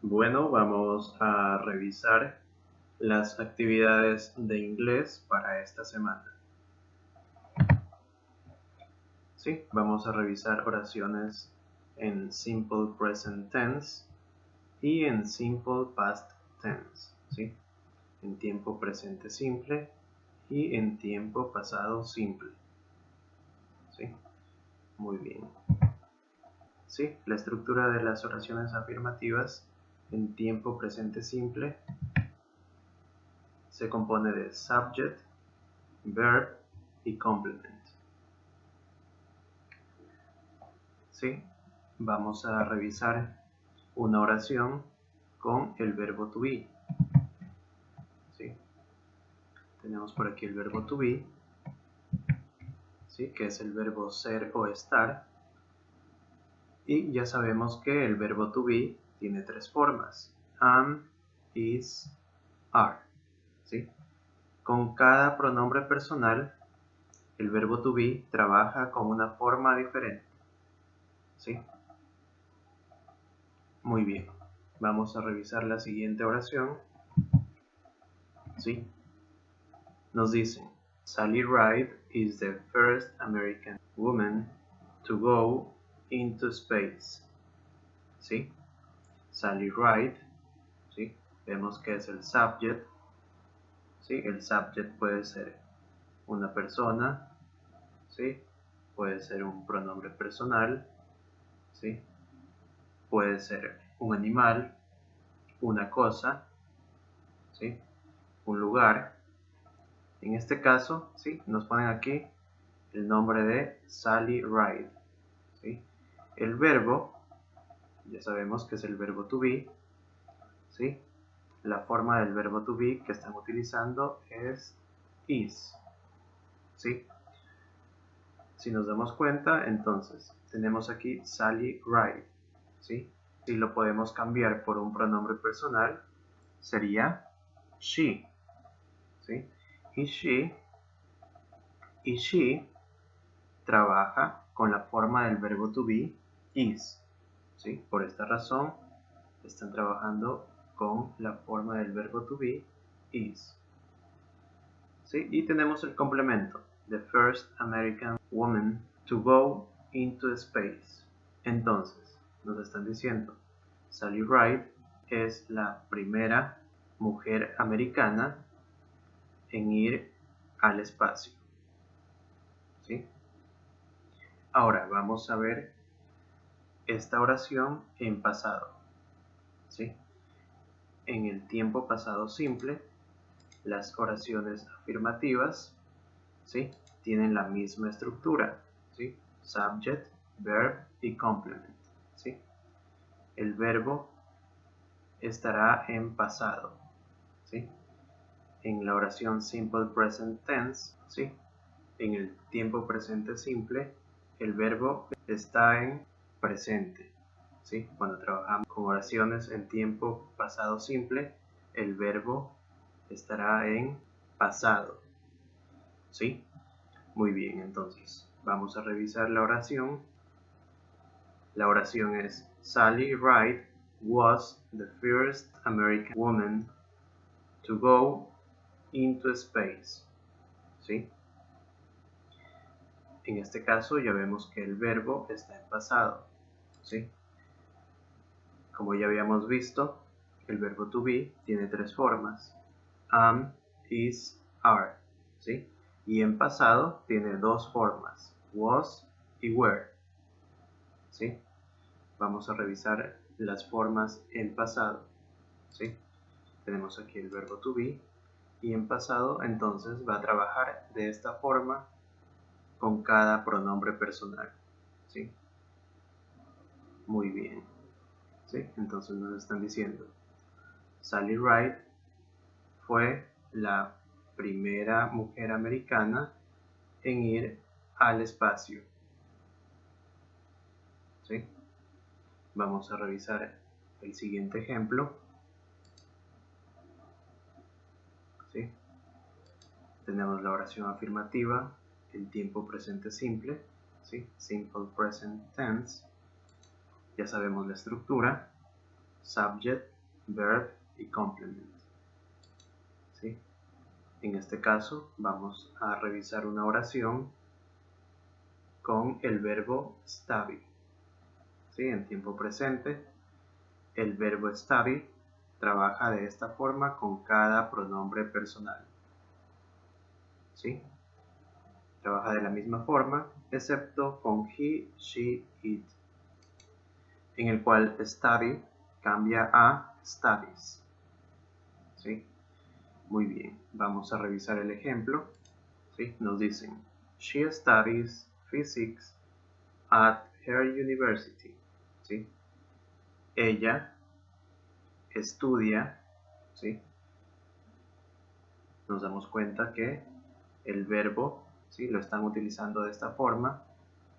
Bueno, vamos a revisar las actividades de inglés para esta semana. Sí, vamos a revisar oraciones en Simple Present Tense y en Simple Past Tense, ¿sí? En tiempo presente simple y en tiempo pasado simple, ¿sí? Muy bien. Sí, la estructura de las oraciones afirmativas en tiempo presente simple se compone de subject, verb y complement. ¿Sí? Vamos a revisar una oración con el verbo to be. ¿Sí? Tenemos por aquí el verbo to be, ¿sí? Que es el verbo ser o estar. Y ya sabemos que el verbo to be tiene tres formas: am, is, are. ¿Sí? Con cada pronombre personal, el verbo to be trabaja con una forma diferente. ¿Sí? Muy bien. Vamos a revisar la siguiente oración. ¿Sí? Nos dicen: Sally Ride is the first American woman to go into space. ¿Sí? Sally Ride, ¿sí? Vemos que es el subject. ¿Sí? El subject puede ser una persona, ¿sí? Puede ser un pronombre personal, ¿sí? Puede ser un animal, una cosa, ¿sí? Un lugar. En este caso, ¿sí? Nos ponen aquí el nombre de Sally Ride, ¿sí? El verbo, ya sabemos que es el verbo to be, ¿sí? La forma del verbo to be que están utilizando es is, ¿sí? Si nos damos cuenta, entonces tenemos aquí Sally Ride, ¿sí? Si lo podemos cambiar por un pronombre personal, sería she, ¿sí? Y she trabaja con la forma del verbo to be is, ¿sí? Por esta razón están trabajando con la forma del verbo to be is, ¿sí? Y tenemos el complemento: the first American woman to go into space. Entonces nos están diciendo: Sally Ride es la primera mujer americana en ir al espacio, ¿sí? Ahora vamos a ver esta oración en pasado, ¿sí? En el tiempo pasado simple, las oraciones afirmativas, ¿sí? Tienen la misma estructura, ¿sí? Subject, verb y complement, ¿sí? El verbo estará en pasado, ¿sí? En la oración Simple Present Tense, ¿sí? En el tiempo presente simple, el verbo está en presente, ¿sí? Cuando trabajamos con oraciones en tiempo pasado simple, el verbo estará en pasado, ¿sí? Muy bien, entonces vamos a revisar la oración. La oración es: Sally Ride was the first American woman to go into space, ¿sí? En este caso ya vemos que el verbo está en pasado, ¿sí? Como ya habíamos visto, el verbo to be tiene tres formas: am, is, are, ¿sí? Y en pasado tiene dos formas: was y were, ¿sí? Vamos a revisar las formas en pasado, ¿sí? Tenemos aquí el verbo to be, y en pasado entonces va a trabajar de esta forma con cada pronombre personal, ¿sí? Muy bien, ¿sí? Entonces nos están diciendo: Sally Ride fue la primera mujer americana en ir al espacio, ¿sí? Vamos a revisar el siguiente ejemplo, ¿sí? Tenemos la oración afirmativa en tiempo presente simple, ¿sí? Simple Present Tense. Ya sabemos la estructura, subject, verb y complement. ¿Sí? En este caso vamos a revisar una oración con el verbo study. ¿Sí? En tiempo presente, el verbo study trabaja de esta forma con cada pronombre personal. ¿Sí? Trabaja de la misma forma, excepto con he, she, it, en el cual study cambia a studies. ¿Sí? Muy bien, vamos a revisar el ejemplo. ¿Sí? Nos dicen, she studies physics at her university. ¿Sí? Ella estudia, ¿sí? Nos damos cuenta que el verbo, ¿sí? Lo están utilizando de esta forma,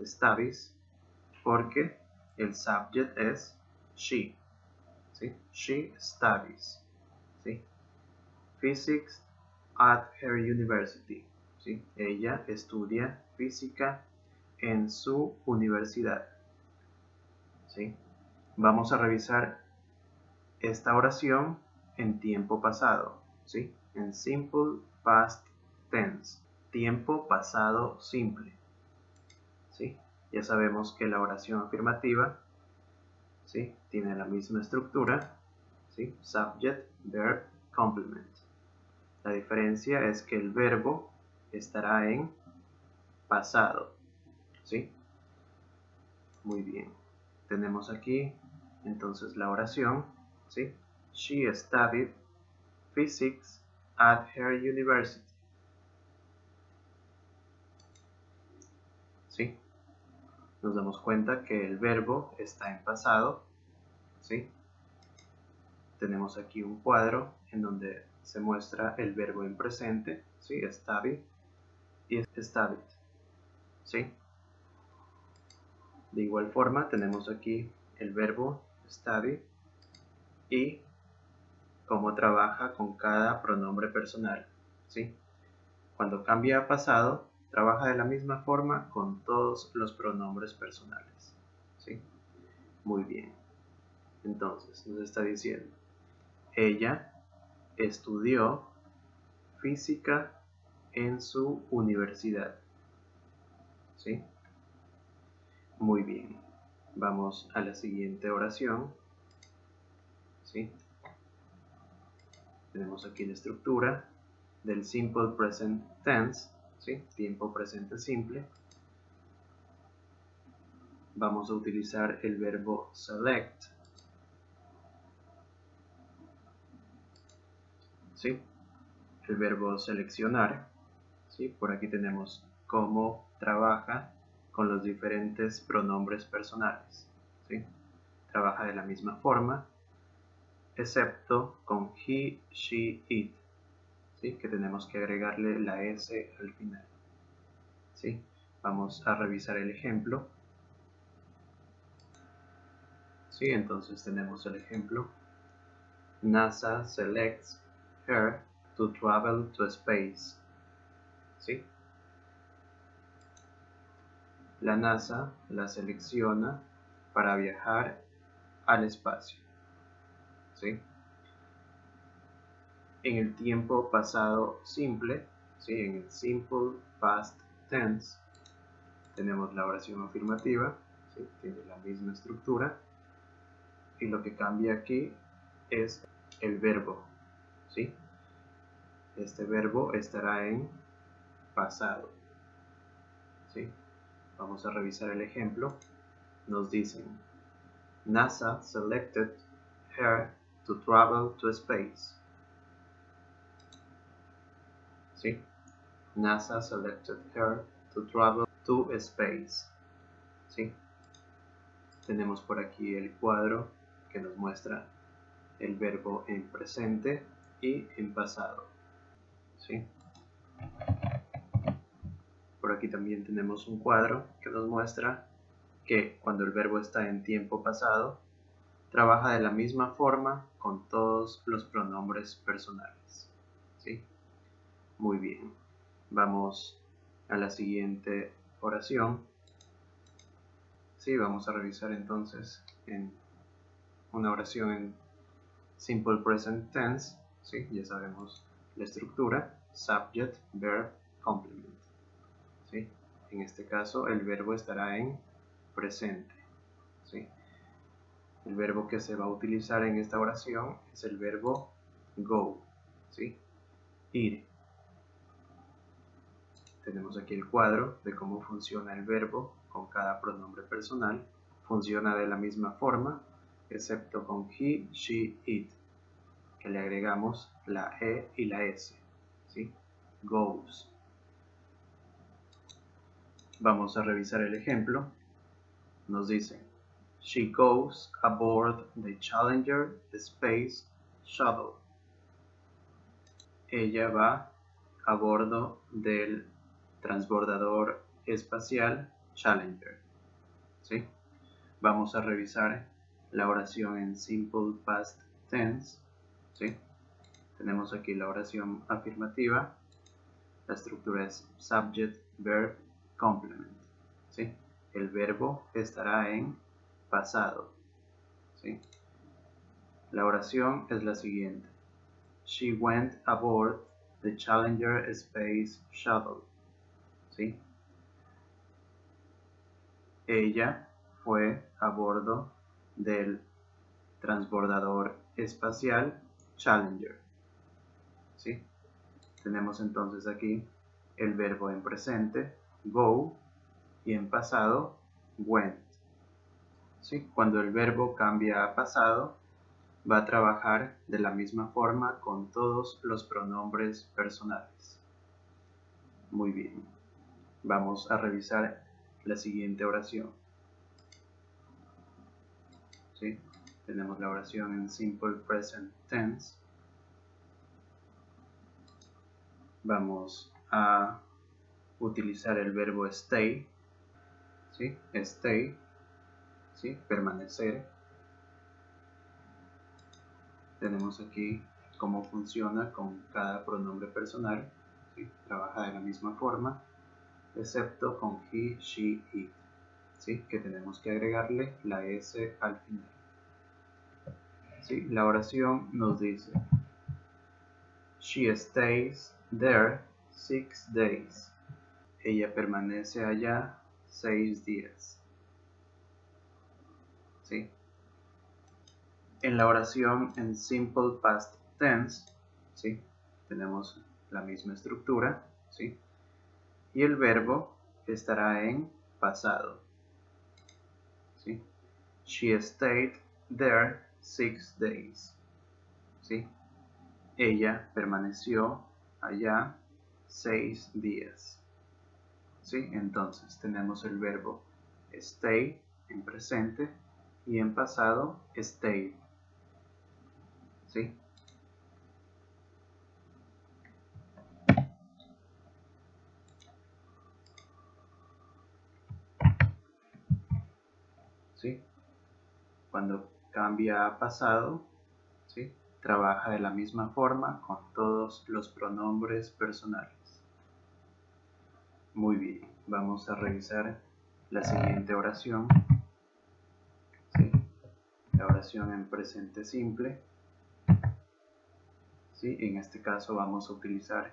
studies, porque el subject es she. ¿Sí? She studies, ¿sí? Physics at her university. ¿Sí? Ella estudia física en su universidad. ¿Sí? Vamos a revisar esta oración en tiempo pasado. ¿Sí? En simple past tense. Tiempo pasado simple. ¿Sí? Ya sabemos que la oración afirmativa, ¿sí? Tiene la misma estructura, ¿sí? Subject, verb, complement. La diferencia es que el verbo estará en pasado, ¿sí? Muy bien. Tenemos aquí entonces la oración, ¿sí? She studied physics at her university. ¿Sí? Nos damos cuenta que el verbo está en pasado, ¿sí? Tenemos aquí un cuadro en donde se muestra el verbo en presente, ¿sí? Study y studied, ¿sí? De igual forma tenemos aquí el verbo study y cómo trabaja con cada pronombre personal, ¿sí? Cuando cambia a pasado, trabaja de la misma forma con todos los pronombres personales, ¿sí? Muy bien. Entonces, nos está diciendo, ella estudió física en su universidad, ¿sí? Muy bien. Vamos a la siguiente oración, ¿sí? Tenemos aquí la estructura del simple present tense, ¿sí? Tiempo presente simple. Vamos a utilizar el verbo select, ¿sí? El verbo seleccionar, ¿sí? Por aquí tenemos cómo trabaja con los diferentes pronombres personales, ¿sí? Trabaja de la misma forma, excepto con he, she, it, ¿sí? Que tenemos que agregarle la s al final, ¿sí? Vamos a revisar el ejemplo. ¿Sí? Entonces tenemos el ejemplo. NASA selects her to travel to space. ¿Sí? La NASA la selecciona para viajar al espacio. ¿Sí? En el tiempo pasado simple, ¿sí? En el simple past tense, tenemos la oración afirmativa, ¿sí? Tiene la misma estructura, y lo que cambia aquí es el verbo, ¿sí? Este verbo estará en pasado, ¿sí? Vamos a revisar el ejemplo. Nos dicen, NASA selected her to travel to space. ¿Sí? NASA selected her to travel to space. ¿Sí? Tenemos por aquí el cuadro que nos muestra el verbo en presente y en pasado. ¿Sí? Por aquí también tenemos un cuadro que nos muestra que cuando el verbo está en tiempo pasado, trabaja de la misma forma con todos los pronombres personales. ¿Sí? Muy bien. Vamos a la siguiente oración. Sí, vamos a revisar entonces en una oración en Simple Present Tense, ¿sí? Ya sabemos la estructura, subject, verb, complement, ¿sí? En este caso el verbo estará en presente, ¿sí? El verbo que se va a utilizar en esta oración es el verbo go, ¿sí? Ir. Tenemos aquí el cuadro de cómo funciona el verbo con cada pronombre personal. Funciona de la misma forma, excepto con he, she, it, que le agregamos la e y la s, ¿sí? Goes. Vamos a revisar el ejemplo. Nos dice, she goes aboard the Challenger Space Shuttle. Ella va a bordo del transbordador espacial Challenger, ¿sí? Vamos a revisar la oración en Simple Past Tense, ¿sí? Tenemos aquí la oración afirmativa. La estructura es subject, verb, complement, ¿sí? El verbo estará en pasado, ¿sí? La oración es la siguiente. She went aboard the Challenger Space Shuttle, ¿sí? Ella fue a bordo del transbordador espacial Challenger, ¿sí? Tenemos entonces aquí el verbo en presente, go, y en pasado, went, ¿sí? Cuando el verbo cambia a pasado, va a trabajar de la misma forma con todos los pronombres personales. Muy bien. Vamos a revisar la siguiente oración, ¿sí? Tenemos la oración en Simple Present Tense. Vamos a utilizar el verbo stay, ¿sí? Stay, ¿sí? Permanecer. Tenemos aquí cómo funciona con cada pronombre personal, ¿sí? Trabaja de la misma forma, excepto con he, she, it, ¿sí? Que tenemos que agregarle la s al final, ¿sí? La oración nos dice, she stays there 6 days. Ella permanece allá 6 días, ¿sí? En la oración en Simple Past Tense, ¿sí? Tenemos la misma estructura, ¿sí? Y el verbo estará en pasado, ¿sí? She stayed there 6 days, ¿sí? Ella permaneció allá 6 días, ¿sí? Entonces tenemos el verbo stay en presente y en pasado stayed, ¿sí? ¿Sí? Cuando cambia a pasado, ¿sí? Trabaja de la misma forma con todos los pronombres personales. Muy bien, vamos a revisar la siguiente oración, ¿sí? La oración en presente simple, ¿sí? En este caso vamos a utilizar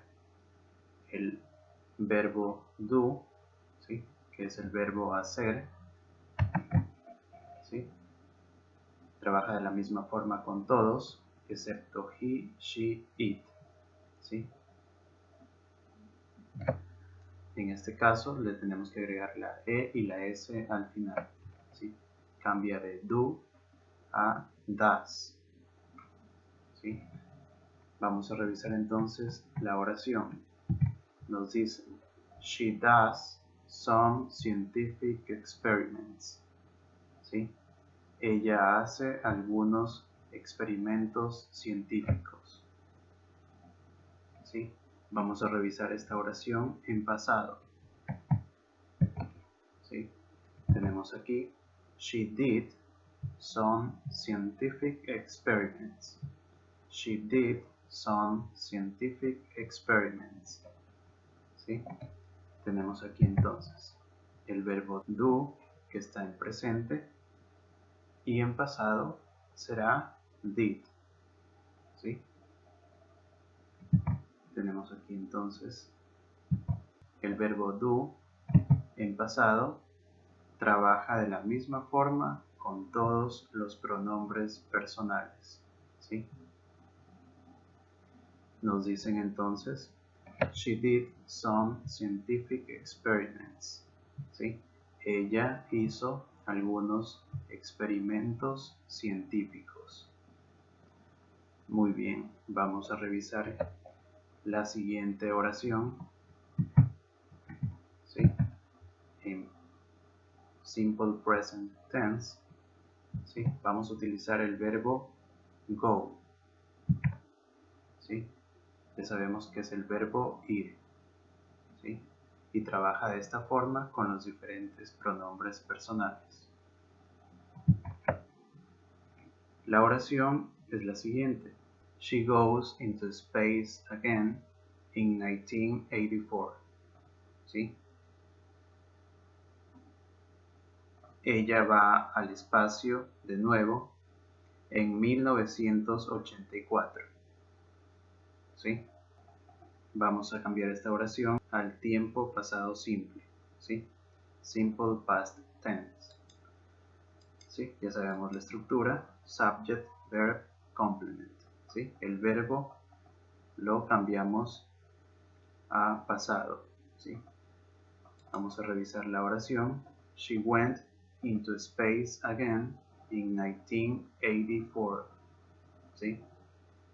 el verbo do, ¿sí? Que es el verbo hacer, ¿sí? Trabaja de la misma forma con todos, excepto he, she, it, ¿sí? En este caso le tenemos que agregar la e y la s al final, ¿sí? Cambia de do a does, ¿sí? Vamos a revisar entonces la oración. Nos dice, she does some scientific experiments, ¿sí? Ella hace algunos experimentos científicos, ¿sí? Vamos a revisar esta oración en pasado, ¿sí? Tenemos aquí, she did some scientific experiments. She did some scientific experiments, ¿sí? Tenemos aquí entonces el verbo do, que está en presente, y en pasado será did, ¿sí? Tenemos aquí entonces el verbo do en pasado trabaja de la misma forma con todos los pronombres personales, ¿sí? Nos dicen entonces, she did some scientific experiments, ¿sí? Ella hizo algunos experimentos científicos. Muy bien, vamos a revisar la siguiente oración, ¿sí? En simple present tense, ¿sí? Vamos a utilizar el verbo go, ¿sí? Ya sabemos que es el verbo ir, ¿sí? Y trabaja de esta forma con los diferentes pronombres personales. La oración es la siguiente. She goes into space again in 1984, ¿sí? Ella va al espacio de nuevo en 1984, ¿sí? Vamos a cambiar esta oración al tiempo pasado simple, ¿sí? Simple past tense, ¿sí? Ya sabemos la estructura, subject, verb, complement, ¿sí? El verbo lo cambiamos a pasado, ¿sí? Vamos a revisar la oración. She went into space again in 1984, ¿sí?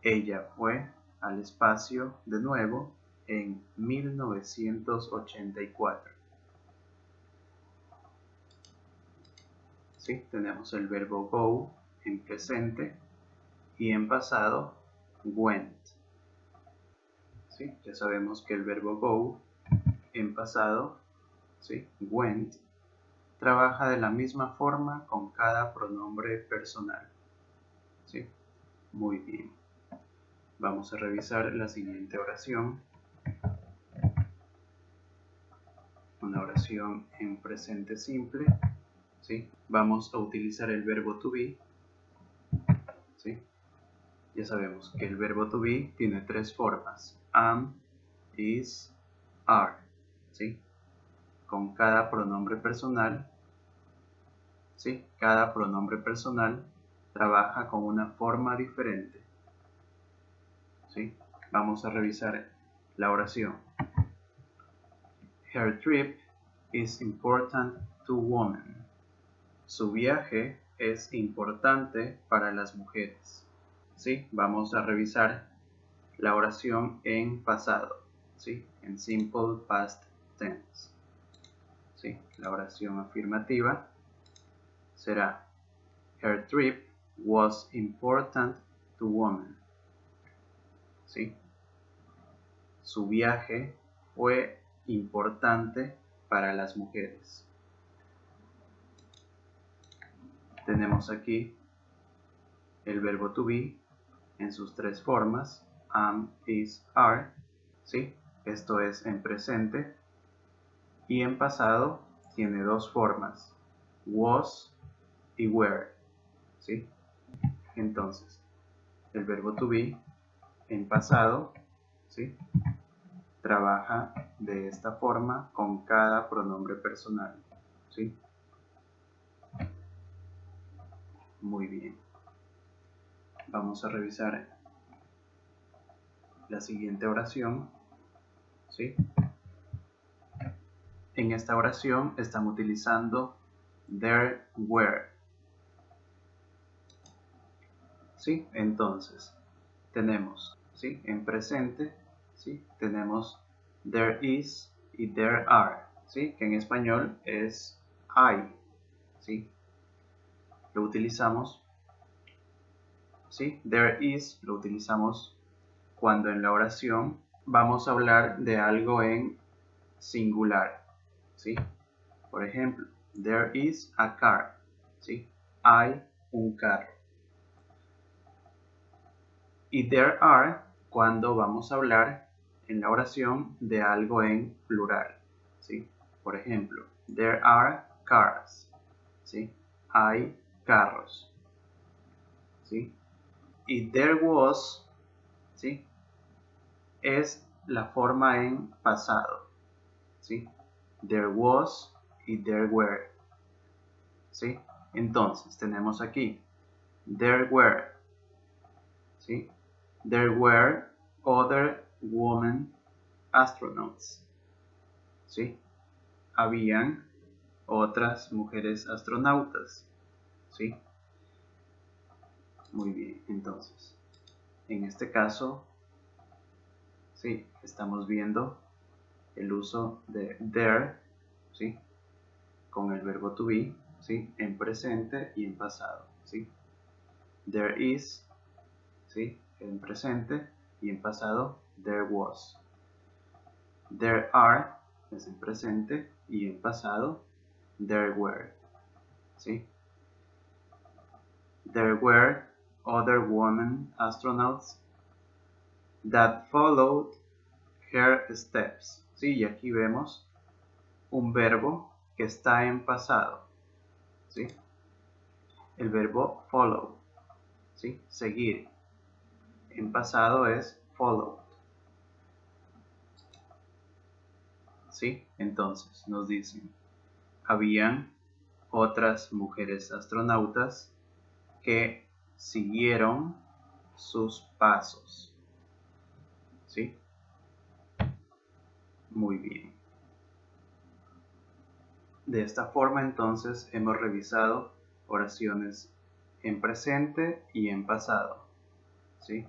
Ella fue al espacio de nuevo en 1984. ¿Sí? Tenemos el verbo go en presente y en pasado went. ¿Sí? Ya sabemos que el verbo go en pasado, ¿sí? Went, trabaja de la misma forma con cada pronombre personal, ¿sí? Muy bien. Vamos a revisar la siguiente oración. Una oración en presente simple, ¿sí? Vamos a utilizar el verbo to be, ¿sí? Ya sabemos que el verbo to be tiene tres formas: am, is, are, ¿sí? Con cada pronombre personal, ¿sí? Cada pronombre personal trabaja con una forma diferente, ¿sí? Vamos a revisar la oración. Her trip is important to women. Su viaje es importante para las mujeres, ¿sí? Vamos a revisar la oración en pasado, ¿sí? En simple past tense, ¿sí? La oración afirmativa será her trip was important to women, ¿sí? Su viaje fue importante para las mujeres. Tenemos aquí el verbo to be en sus tres formas: am, is, are, ¿sí? Esto es en presente, y en pasado tiene dos formas: was y were, ¿sí? Entonces, el verbo to be en pasado, ¿sí? Trabaja de esta forma con cada pronombre personal, ¿sí? Muy bien. Vamos a revisar la siguiente oración, ¿sí? En esta oración están utilizando there were, ¿sí? Entonces, tenemos, ¿sí? En presente, ¿sí? Tenemos there is y there are, ¿sí? Que en español es hay, ¿sí? Lo utilizamos, ¿sí? There is lo utilizamos cuando en la oración vamos a hablar de algo en singular, ¿sí? Por ejemplo, there is a car, ¿sí? Hay un carro. Y there are cuando vamos a hablar en la oración de algo en plural, ¿sí? Por ejemplo, there are cars, ¿sí? Hay carros. ¿sí? Y there was, ¿sí? Es la forma en pasado, ¿sí? There was y there were, ¿sí? Entonces tenemos aquí there were, ¿sí? There were other women astronauts, ¿sí? Habían otras mujeres astronautas, ¿sí? Muy bien, entonces, en este caso, sí, estamos viendo el uso de there, ¿sí? Con el verbo to be, ¿sí? En presente y en pasado, ¿sí? There is, ¿sí? En presente y en pasado, there was. There are, es en presente y en pasado, there were, ¿sí? There were other women astronauts that followed her steps, ¿sí? Y aquí vemos un verbo que está en pasado, ¿sí? El verbo follow, ¿sí? Seguir. En pasado es followed, ¿sí? Entonces nos dicen, habían otras mujeres astronautas que siguieron sus pasos, ¿sí? Muy bien. De esta forma entonces hemos revisado oraciones en presente y en pasado, ¿sí?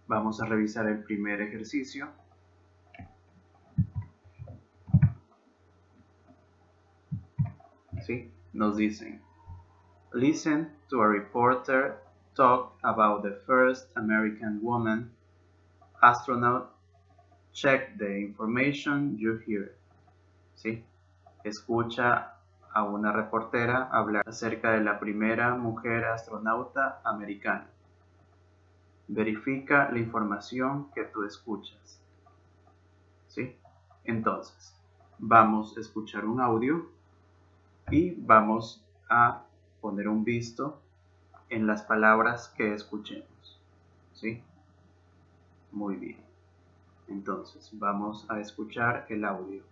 Vamos a revisar el primer ejercicio. ¿Sí? Nos dicen, listen to a reporter talk about the first American woman astronaut. Check the information you hear. ¿Sí? Escucha a una reportera hablar acerca de la primera mujer astronauta americana. Verifica la información que tú escuchas, ¿sí? Entonces, vamos a escuchar un audio y vamos a poner un visto en las palabras que escuchemos, ¿sí? Muy bien. Entonces, vamos a escuchar el audio.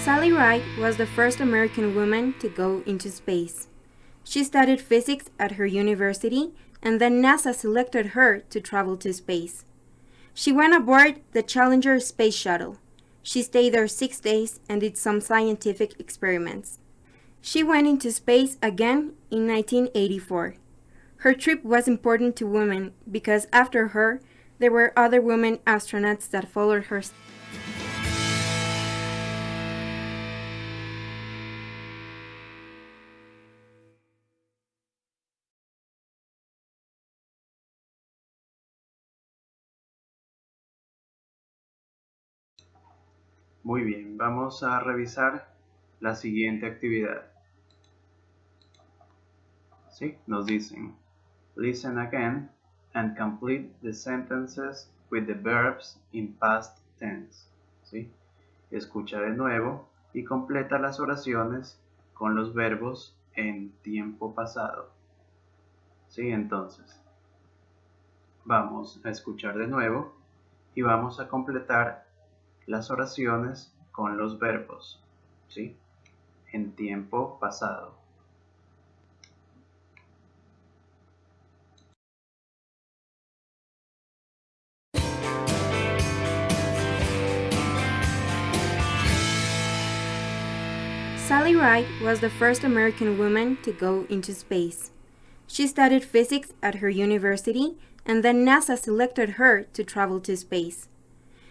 Sally Ride was the first American woman to go into space. She studied physics at her university, and then NASA selected her to travel to space. She went aboard the Challenger space shuttle. She stayed there 6 days and did some scientific experiments. She went into space again in 1984. Her trip was important to women because after her, there were other women astronauts that followed her. Muy bien, vamos a revisar la siguiente actividad. ¿Sí? Nos dicen, listen again and complete the sentences with the verbs in past tense. ¿Sí? Escucha de nuevo y completa las oraciones con los verbos en tiempo pasado. ¿Sí? Entonces, vamos a escuchar de nuevo y vamos a completar las oraciones con los verbos, ¿sí? En tiempo pasado. Sally Ride was the first American woman to go into space. She studied physics at her university, and then NASA selected her to travel to space.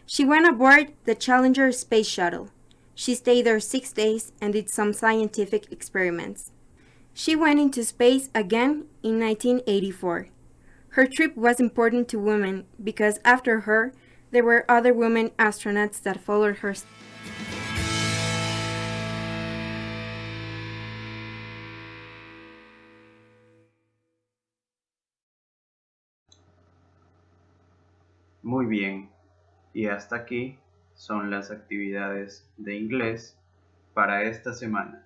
She went aboard the Challenger space shuttle. She stayed there 6 days and did some scientific experiments. She went into space again in 1984. Her trip was important to women because after her, there were other women astronauts that followed her. Muy bien. Y hasta aquí son las actividades de inglés para esta semana.